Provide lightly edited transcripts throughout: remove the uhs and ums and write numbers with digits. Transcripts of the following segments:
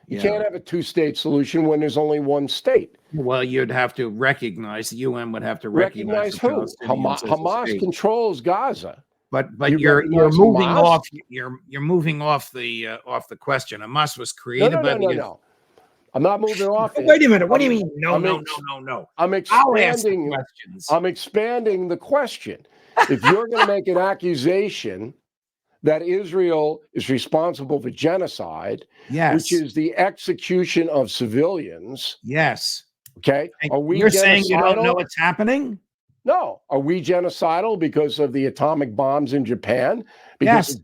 You can't have a two-state solution when there's only one state. Well, you'd have to recognize, the UN would have to recognize who? Hamas controls Gaza. But you're moving off. You're moving off the question. Hamas was created by the. No. I'm not moving off. Wait a minute. What do you mean? No. I'm expanding. I'm expanding the question. If you're going to make an accusation that Israel is responsible for genocide, which is the execution of civilians. Yes. Okay. Are we? You're saying you don't know what's happening? No. Are we genocidal because of the atomic bombs in Japan? Because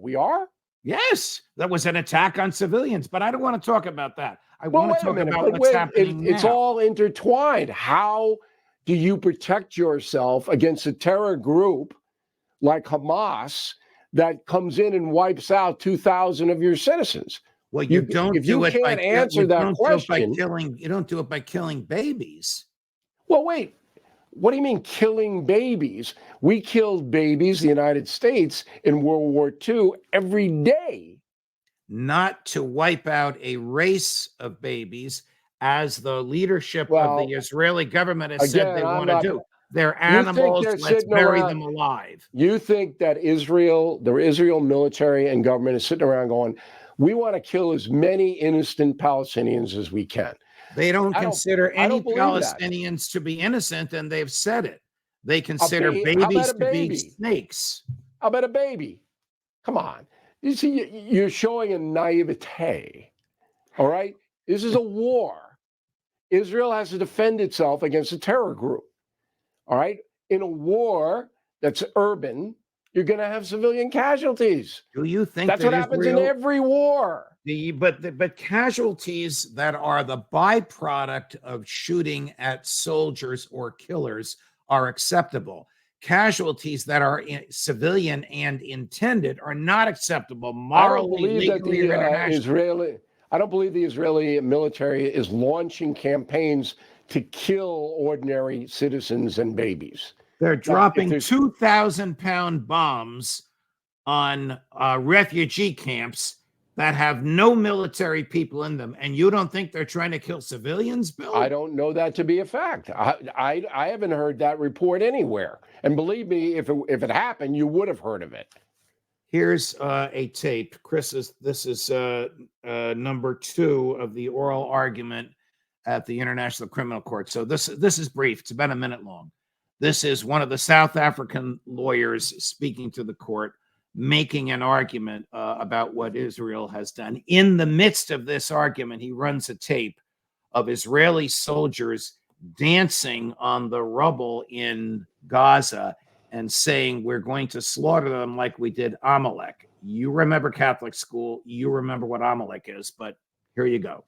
we are? Yes. That was an attack on civilians, but I don't want to talk about that. I want to talk about what's happening now. It's all intertwined. How do you protect yourself against a terror group like Hamas that comes in and wipes out 2,000 of your citizens? Well, you don't do it by killing babies. Well, wait. What do you mean killing babies? We killed babies, the United States, in World War II every day. Not to wipe out a race of babies, as the leadership of the Israeli government has said they want to do. They're animals. Let's bury them alive. You think that the Israel military and government is sitting around going, we want to kill as many innocent Palestinians as we can. They don't consider any Palestinians to be innocent, and they've said it. They consider babies to be snakes. How about a baby? Come on. You see, you're showing a naivete. All right? This is a war. Israel has to defend itself against a terror group. All right? In a war that's urban, you're going to have civilian casualties. Do you think that's what happens in every war? But casualties that are the byproduct of shooting at soldiers or killers are acceptable. Casualties that are civilian and intended are not acceptable morally, legally, or internationally. I don't believe the Israeli military is launching campaigns to kill ordinary citizens and babies. They're dropping 2,000-pound bombs on refugee camps that have no military people in them, and you don't think they're trying to kill civilians, Bill? I don't know that to be a fact. I haven't heard that report anywhere. And believe me, if it happened, you would have heard of it. Here's a tape. This is number 2 of the oral argument at the International Criminal Court. So this is brief. It's about a minute long. This is one of the South African lawyers speaking to the court, making an argument about what Israel has done. In the midst of this argument, he runs a tape of Israeli soldiers dancing on the rubble in Gaza and saying, we're going to slaughter them like we did Amalek. You remember Catholic school. You remember what Amalek is, but here you go.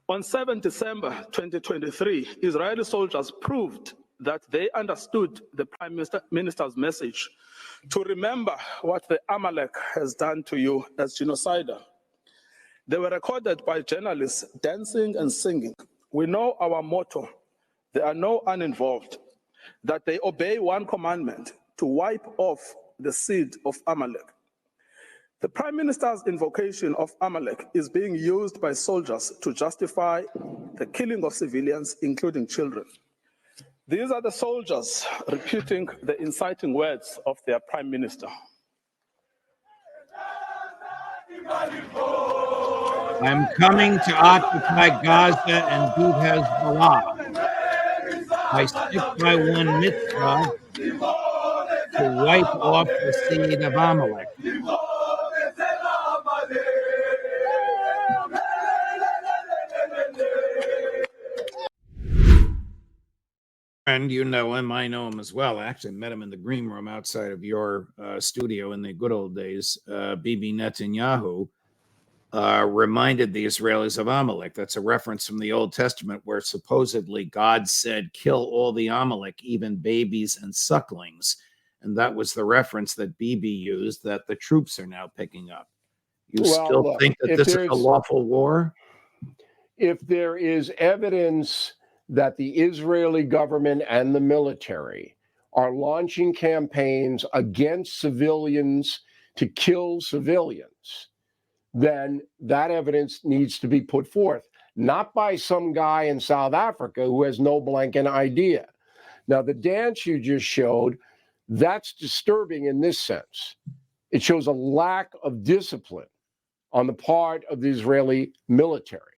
On 7 December 2023, Israeli soldiers proved that they understood the Prime Minister's message to remember what the Amalek has done to you as genocider. They were recorded by journalists dancing and singing. We know our motto, there are no uninvolved, that they obey one commandment, to wipe off the seed of Amalek. The Prime Minister's invocation of Amalek is being used by soldiers to justify the killing of civilians, including children. These are the soldiers repeating the inciting words of their Prime Minister. I'm coming to occupy Gaza and beat Hezbollah. I stick by one mitzvah to wipe off the seed of Amalek. And you know him, I know him as well. I actually met him in the green room outside of your studio in the good old days. Bibi Netanyahu reminded the Israelis of Amalek. That's a reference from the Old Testament where supposedly God said, kill all the Amalek, even babies and sucklings. And that was the reference that Bibi used that the troops are now picking up. You still think that this is a lawful war? If there is evidence that the Israeli government and the military are launching campaigns against civilians to kill civilians, then that evidence needs to be put forth, not by some guy in South Africa who has no blanking idea. Now, the dance you just showed, that's disturbing in this sense. It shows a lack of discipline on the part of the Israeli military.